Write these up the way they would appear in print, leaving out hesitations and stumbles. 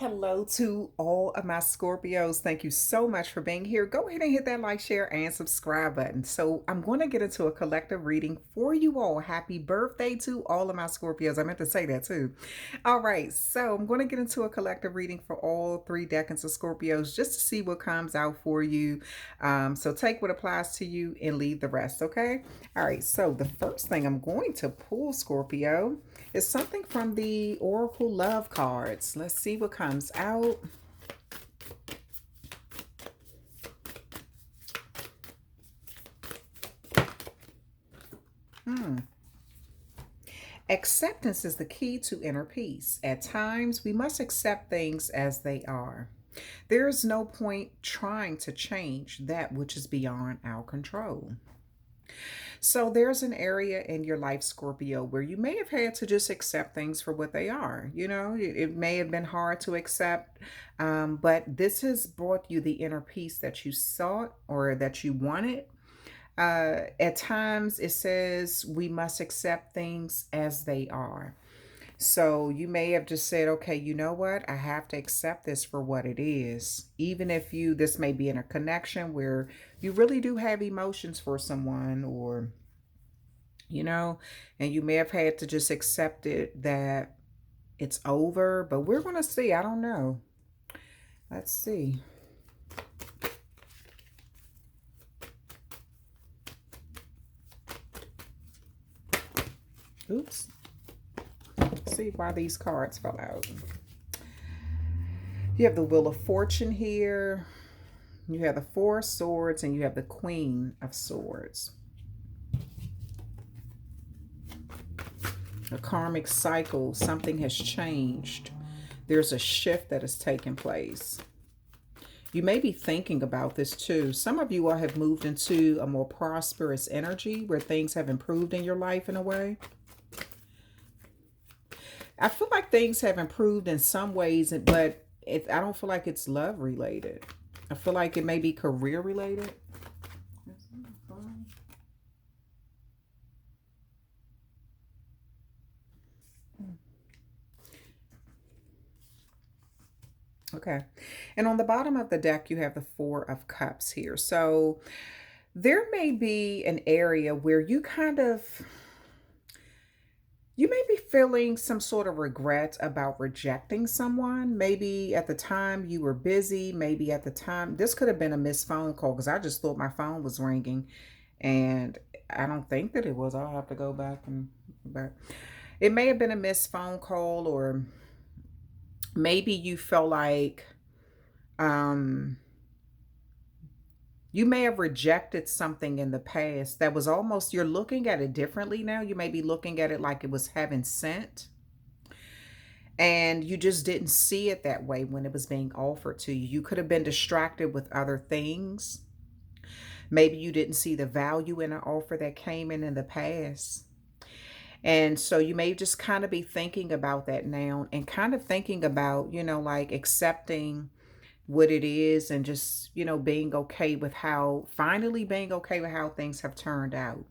Hello to all of my Scorpios. Thank you so much for being here. Go ahead and hit that like, share, and subscribe button. So I'm going to get into a collective reading for you all. Happy birthday to all of my Scorpios. I meant to say that too. All right, so I'm going to get into a collective reading for all three decans of Scorpios just to see what comes out for you. So take what applies to you and leave the rest, okay? All right, so the first thing I'm going to pull, Scorpio, is something from the Oracle Love cards. Let's see what comes out. Acceptance is the key to inner peace. At times, we must accept things as they are. There is no point trying to change that which is beyond our control. So there's an area in your life, Scorpio, where you may have had to just accept things for what they are. You know, it may have been hard to accept, but this has brought you the inner peace that you sought or that you wanted. At times, it says we must accept things as they are. So you may have just said, okay, you know what? I have to accept this for what it is. Even if this may be in a connection where you really do have emotions for someone, or, and you may have had to just accept it that it's over, but we're going to see. I don't know. Let's see. Oops. See why these cards fell out. You have the Wheel of Fortune here. You have the Four of Swords, and you have the Queen of Swords. A karmic cycle, something has changed. There's a shift that has taken place. You may be thinking about this too. Some of you all have moved into a more prosperous energy where things have improved in your life in a way. I feel like things have improved in some ways, but I don't feel like it's love related. I feel like it may be career related. Okay. And on the bottom of the deck, you have the Four of Cups here. So there may be an area where you may be feeling some sort of regret about rejecting someone. Maybe at the time you were busy. Maybe at the time, this could have been a missed phone call because I just thought my phone was ringing. And I don't think that it was. I'll have to go back but it may have been a missed phone call, or maybe you felt like um you may have rejected something in the past that was almost, you're looking at it differently now. You may be looking at it like it was heaven sent, and you just didn't see it that way when it was being offered to you. You could have been distracted with other things. Maybe you didn't see the value in an offer that came in the past. And so you may just kind of be thinking about that now, and kind of thinking about, like accepting what it is, and just, finally being okay with how things have turned out.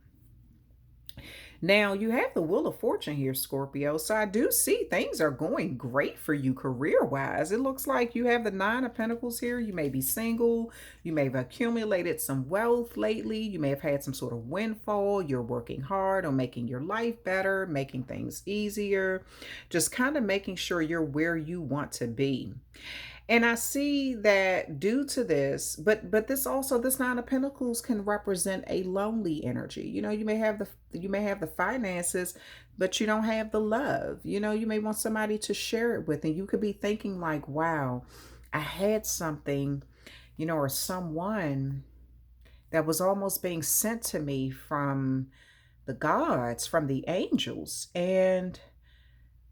Now, you have the Wheel of Fortune here, Scorpio. So I do see things are going great for you career-wise. It looks like you have the Nine of Pentacles here. You may be single. You may have accumulated some wealth lately. You may have had some sort of windfall. You're working hard on making your life better, making things easier, just kind of making sure you're where you want to be. And I see that due to this, but this Nine of Pentacles can represent a lonely energy. You may have the finances, but you don't have the love. You may want somebody to share it with, and you could be thinking like, wow, I had something, or someone that was almost being sent to me from the gods, from the angels, and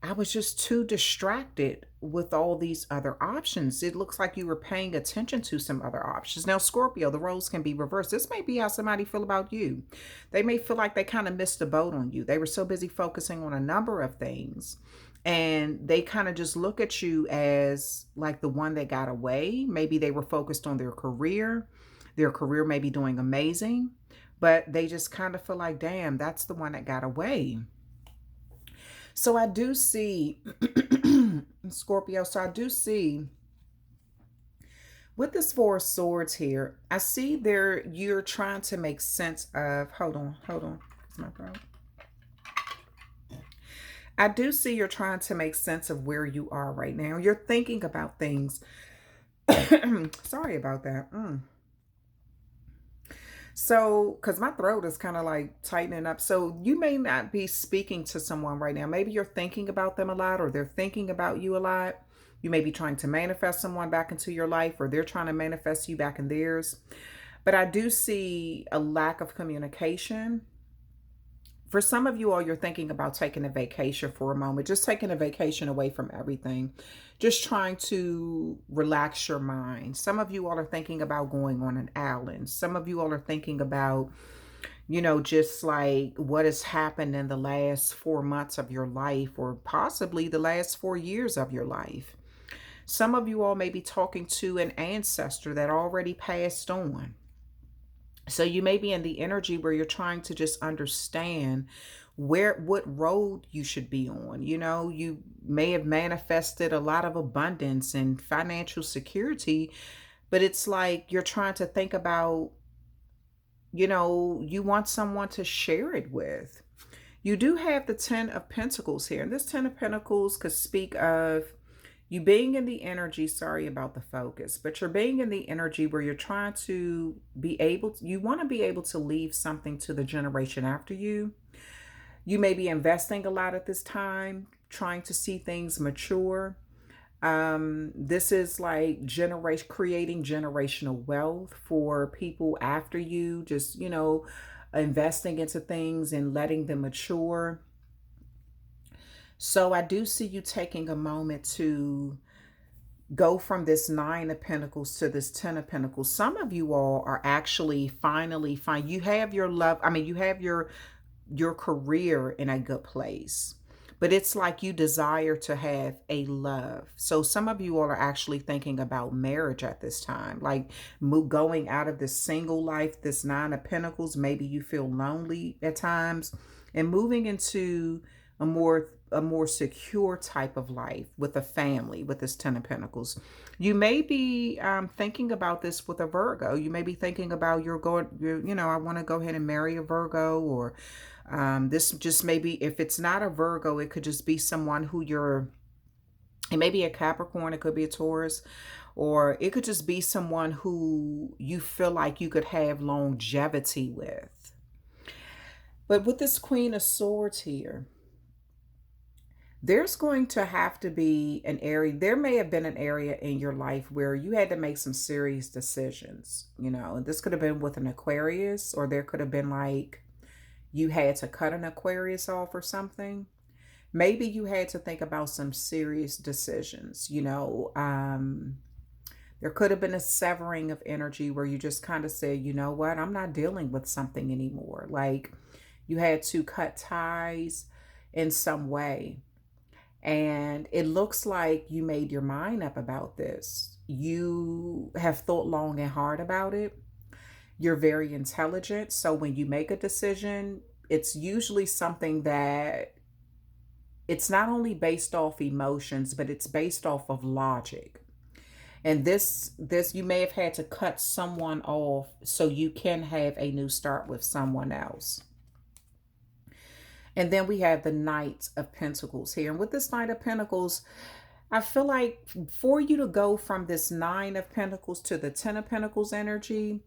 I was just too distracted with all these other options. It looks like you were paying attention to some other options. Now, Scorpio, the roles can be reversed. This may be how somebody feel about you. They may feel like they kind of missed the boat on you. They were so busy focusing on a number of things, and they kind of just look at you as like the one that got away. Maybe they were focused on their career. Their career may be doing amazing, but they just kind of feel like, damn, that's the one that got away. So I do see Scorpio. So I do see with this Four of Swords here, I see there you're trying to make sense of, hold on. It's my throat. I do see you're trying to make sense of where you are right now. You're thinking about things. Sorry about that. So, because my throat is kind of like tightening up. So, you may not be speaking to someone right now. Maybe you're thinking about them a lot, or they're thinking about you a lot. You may be trying to manifest someone back into your life, or they're trying to manifest you back in theirs. But I do see a lack of communication. For some of you all, you're thinking about taking a vacation for a moment, just taking a vacation away from everything, just trying to relax your mind. Some of you all are thinking about going on an island. Some of you all are thinking about, just like what has happened in the last 4 months of your life, or possibly the last 4 years of your life. Some of you all may be talking to an ancestor that already passed on. So you may be in the energy where you're trying to just understand what road you should be on. You may have manifested a lot of abundance and financial security, but it's like you're trying to think about, you want someone to share it with. You do have the 10 of Pentacles here, and this 10 of Pentacles could speak of you being in the energy, sorry about the focus, but you're being in the energy where you're trying to you want to be able to leave something to the generation after you. You may be investing a lot at this time, trying to see things mature. This is like creating generational wealth for people after you, just, investing into things and letting them mature. So I do see you taking a moment to go from this 9 of Pentacles to this 10 of Pentacles. Some of you all are actually finally you have your you have your career in a good place. But it's like you desire to have a love. So some of you all are actually thinking about marriage at this time, like going out of this single life, this 9 of Pentacles. Maybe you feel lonely at times, and moving into a more secure type of life with a family with this 10 of Pentacles. You may be thinking about this with a Virgo. You may be thinking about I want to go ahead and marry a Virgo, or this just maybe, if it's not a Virgo, it could just be someone it may be a Capricorn, it could be a Taurus, or it could just be someone who you feel like you could have longevity with. But with this Queen of Swords here, there's going to have to be an area, there may have been an area in your life where you had to make some serious decisions. This could have been with an Aquarius, or there could have been like you had to cut an Aquarius off or something. Maybe you had to think about some serious decisions. There could have been a severing of energy where you just kind of said, you know what, I'm not dealing with something anymore. Like you had to cut ties in some way. And it looks like you made your mind up about this. You have thought long and hard about it. You're very intelligent. So when you make a decision, it's usually something that it's not only based off emotions, but it's based off of logic. And this you may have had to cut someone off so you can have a new start with someone else. And then we have the Knight of Pentacles here. And with this Knight of Pentacles, I feel like for you to go from this 9 of Pentacles to the 10 of Pentacles energy,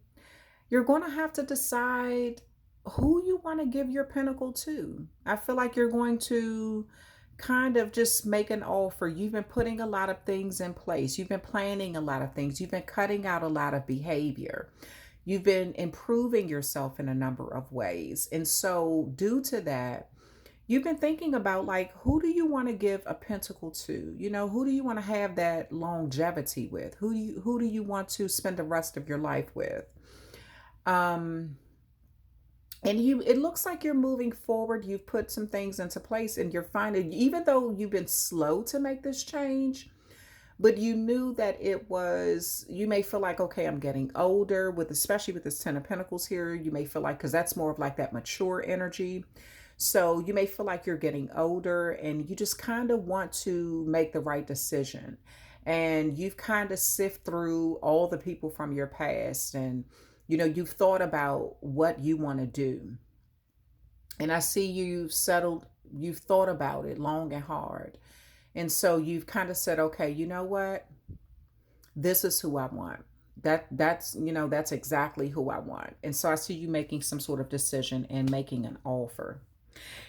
you're going to have to decide who you want to give your pentacle to. I feel like you're going to kind of just make an offer. You've been putting a lot of things in place. You've been planning a lot of things. You've been cutting out a lot of behavior. You've been improving yourself in a number of ways. And so due to that, you've been thinking about like, who do you want to give a pentacle to? Who do you want to have that longevity with? Who do you want to spend the rest of your life with? And it looks like you're moving forward. You've put some things into place, and you're finding, even though you've been slow to make this change, but you knew that you may feel like, okay, I'm getting older, especially with this 10 of Pentacles here. You may feel like, because that's more of like that mature energy. So you may feel like you're getting older and you just kind of want to make the right decision. And you've kind of sift through all the people from your past, and you've thought about what you want to do. And I see you've thought about it long and hard. And so you've kind of said, okay, you know what? This is who I want. That's exactly who I want. And so I see you making some sort of decision and making an offer.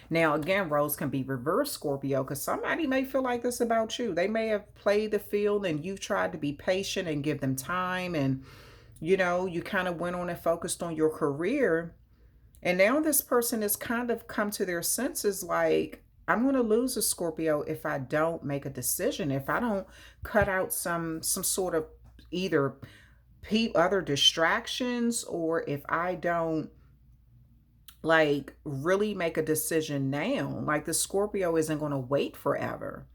Now, again, roles can be reversed, Scorpio, because somebody may feel like this about you. They may have played the field and you've tried to be patient and give them time. And, you kind of went on and focused on your career. And now this person has kind of come to their senses like, I'm going to lose a Scorpio if I don't make a decision, if I don't cut out some sort of either other distractions, or if I don't like really make a decision now. Like the Scorpio isn't going to wait forever.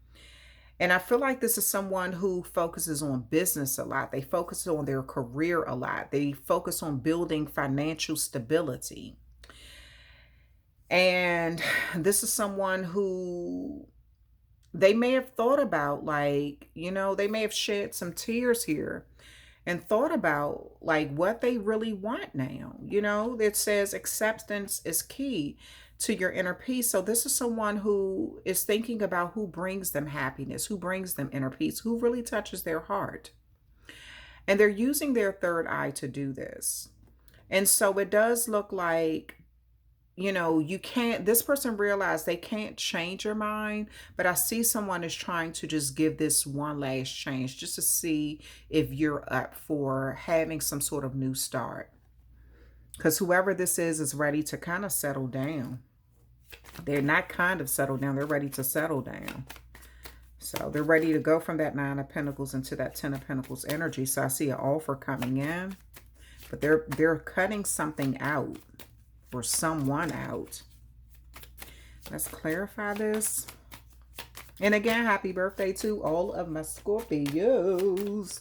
And I feel like this is someone who focuses on business a lot. They focus on their career a lot. They focus on building financial stability. And this is someone who they may have thought about, like, they may have shed some tears here and thought about like what they really want now. It says acceptance is key to your inner peace. So this is someone who is thinking about who brings them happiness, who brings them inner peace, who really touches their heart. And they're using their third eye to do this. And so it does look like, you can't, this person realized they can't change your mind, but I see someone is trying to just give this one last change just to see if you're up for having some sort of new start. Because whoever this is ready to kind of settle down. They're not kind of settled down, they're ready to settle down. So they're ready to go from that Nine of Pentacles into that Ten of Pentacles energy. So I see an offer coming in, but they're cutting something out, or someone out. Let's clarify this. And again, happy birthday to all of my Scorpios.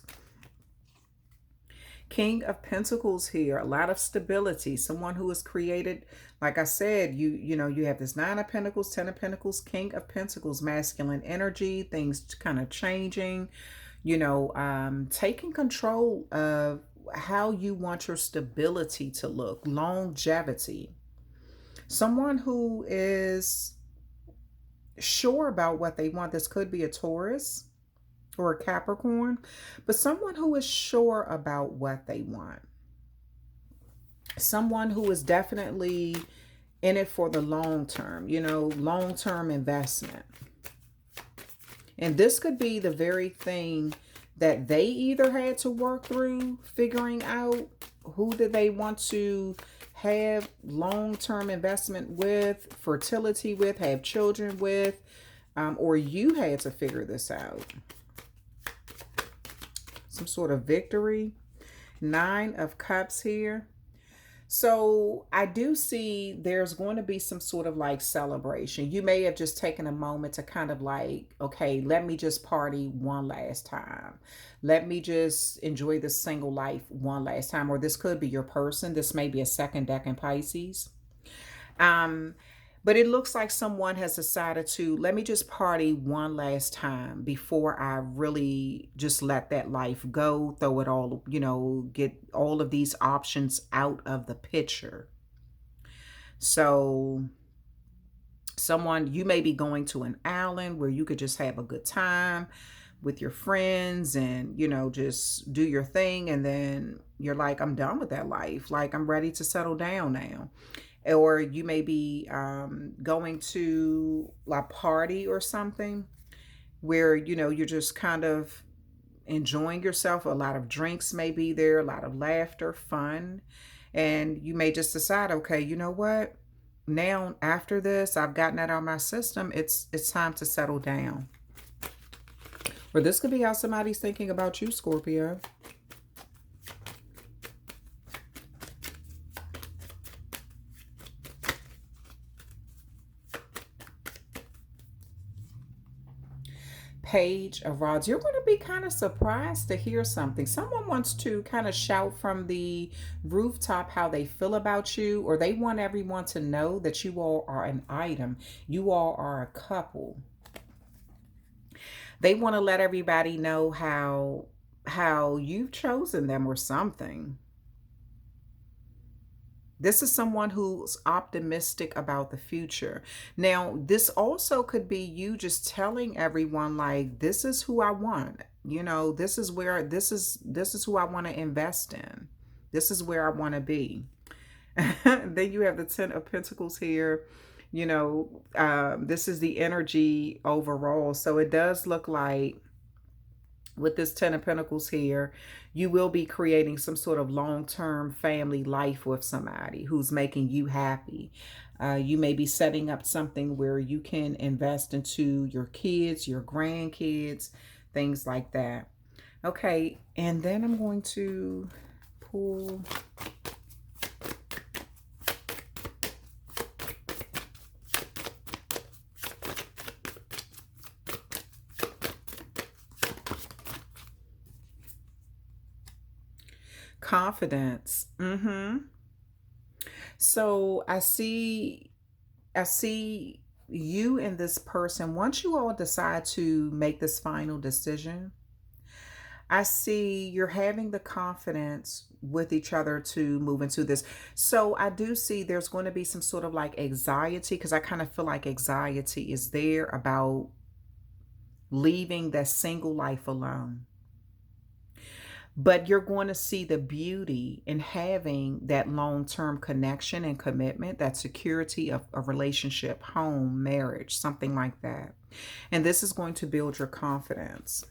King of Pentacles here, a lot of stability. Someone who has created, like I said, you have this Nine of Pentacles, Ten of Pentacles, King of Pentacles, masculine energy, things kind of changing, taking control of how you want your stability to look, longevity. Someone who is sure about what they want. This could be a Taurus or a Capricorn, but someone who is sure about what they want. Someone who is definitely in it for the long term, long-term investment. And this could be the very thing that they either had to work through figuring out who do they want to have long-term investment with, fertility with, have children with, or you had to figure this out. Some sort of victory. Nine of Cups here. So I do see there's going to be some sort of like celebration. You may have just taken a moment to kind of like, okay, let me just party one last time. Let me just enjoy this single life one last time. Or this could be your person. This may be a second deck in Pisces. But it looks like someone has decided to, let me just party one last time before I really just let that life go, throw it all, get all of these options out of the picture. So you may be going to an island where you could just have a good time with your friends and, just do your thing. And then you're like, I'm done with that life. Like, I'm ready to settle down now. Or you may be going to a party or something where, you're just kind of enjoying yourself. A lot of drinks may be there, a lot of laughter, fun. And you may just decide, okay, you know what? Now, after this, I've gotten that out of my system. It's time to settle down. Or this could be how somebody's thinking about you, Scorpio. Page of Rods. You're going to be kind of surprised to hear something. Someone wants to kind of shout from the rooftop how they feel about you, or they want everyone to know that you all are an item. You all are a couple. They want to let everybody know how you've chosen them or something. This is someone who's optimistic about the future. Now, this also could be you just telling everyone like, this is who I want. You know, this is where this is who I want to invest in. This is where I want to be. Then you have the 10 of Pentacles here. You know, this is the energy overall. So it does look like with this 10 of Pentacles here, you will be creating some sort of long-term family life with somebody who's making you happy. You may be setting up something where you can invest into your kids, your grandkids, things like that. Okay, and then I'm going to pull confidence. So I see you and this person. Once you all decide to make this final decision, I see you're having the confidence with each other to move into this. So I do see there's going to be some sort of like anxiety, because I kind of feel like anxiety is there about leaving that single life alone. But you're going to see the beauty in having that long-term connection and commitment, that security of a relationship, home, marriage, something like that. And this is going to build your confidence.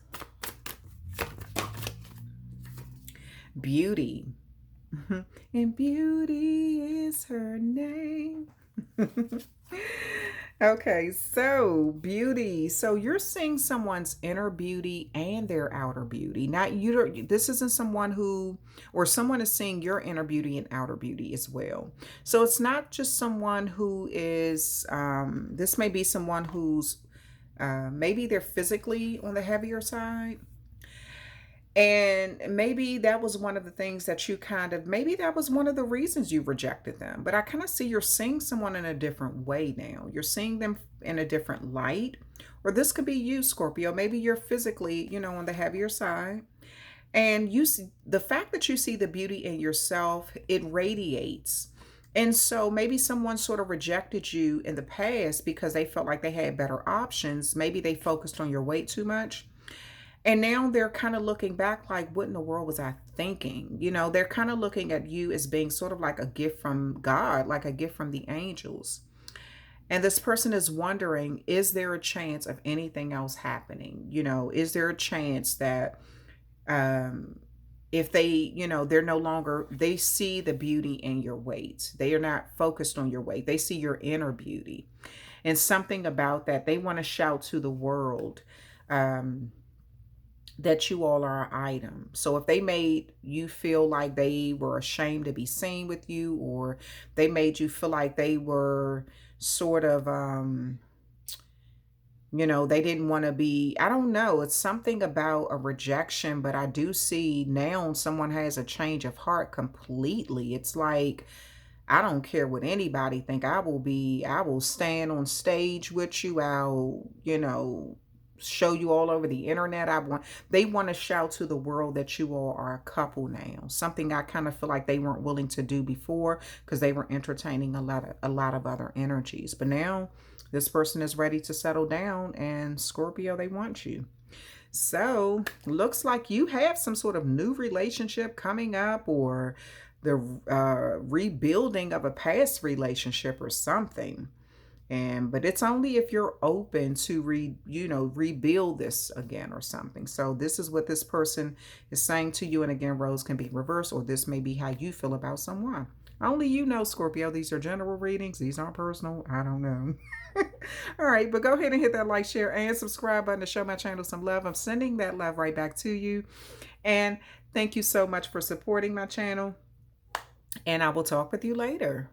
Beauty. And beauty is her name. Okay, so beauty. So you're seeing someone's inner beauty and their outer beauty. Not you don't, this isn't someone who, or someone is seeing your inner beauty and outer beauty as well. So it's not just someone who is this may be someone who's maybe they're physically on the heavier side. And maybe that was one of the things that you kind of, maybe that was one of the reasons you rejected them. But I kind of see you're seeing someone in a different way now. You're seeing them in a different light. Or this could be you, Scorpio. Maybe you're physically, you know, on the heavier side. And you see the fact that you see the beauty in yourself, it radiates. And so maybe someone sort of rejected you in the past because they felt like they had better options. Maybe they focused on your weight too much. And now they're kind of looking back like, what in the world was I thinking? You know, they're kind of looking at you as being sort of like a gift from God, like a gift from the angels. And this person is wondering, is there a chance of anything else happening? You know, is there a chance that if they, you know, they're no longer, they see the beauty in your weight. They are not focused on your weight. They see your inner beauty. And something about that, they want to shout to the world. That you all are an item. So if they made you feel like they were ashamed to be seen with you, or they made you feel like they were sort of, you know, they didn't want to be, I don't know, it's something about a rejection, but I do see now someone has a change of heart completely. It's like, I don't care what anybody think. I will stand on stage with you. I'll, you know, show you all over the internet. They want to shout to the world that you all are a couple now. Something I kind of feel like they weren't willing to do before because they were entertaining a lot of other energies. But now this person is ready to settle down, and Scorpio, they want you. So looks like you have some sort of new relationship coming up, or the rebuilding of a past relationship or something. But it's only if you're open to rebuild this again or something. So this is what this person is saying to you. And again, roles can be reversed, or this may be how you feel about someone. Only you know, Scorpio. These are general readings. These aren't personal. I don't know. All right, but go ahead and hit that like, share, and subscribe button to show my channel some love. I'm sending that love right back to you. And thank you so much for supporting my channel. And I will talk with you later.